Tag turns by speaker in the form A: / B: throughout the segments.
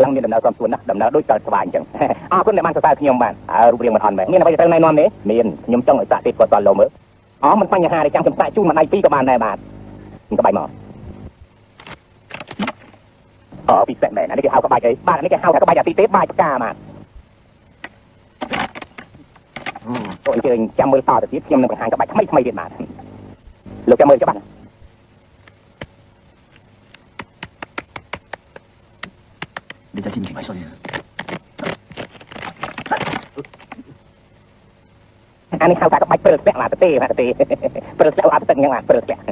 A: ងមានដំណើរសំសួនណាដំណើរដូចតើស្វាយអញ្ចឹងអរគុណដែលបានសរសើរខ្ញុំបានរូបរាងមិនអន់មែនមានអ្វីទៅណែនាំទេមានខ្ញុំចង់ឲ្យសាកទៀតគាត់តលោមើលអូមិនបញ្ហាទេចាំខ្ញុំសាកជូនមួយដៃពីរក៏បានដែរបាទក្បាច់មកអូពិសេសមែននេះគេហៅក្បាច់អីបាទនេះគេហៅថាក្បាច់អាទីទេបាយផ្កាបាទចូលអញ្ជើញចាំមើលតទៅទៀតខ្ញុំនឹងបង្ហាញក្បាច់ថ្មីទៀតបាទលោកចាំមើលច្បាស់
B: 你再进品牌少年。
A: អានេះហៅថាក្បាច់ព្រើស្ពាក់បាទទេបាទទេព្រើស្ពាក់អត់ទឹកអញ្ចឹងបាទព្រើស្ពាក់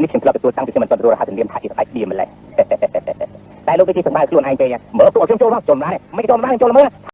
A: នេះខ្ញុំធ្លាប់ទទួលតាំងពីខ្ញុំមិនទាន់ទទួលរហ័សជំនាញថាជាស្ដេចឌីម្លេះតែលោកទៅជាសម្ដៅខ្លួនឯងទេមើលពួកខ្ញុំចូលមកចូលណាស់មិនចូលមកចូលមើល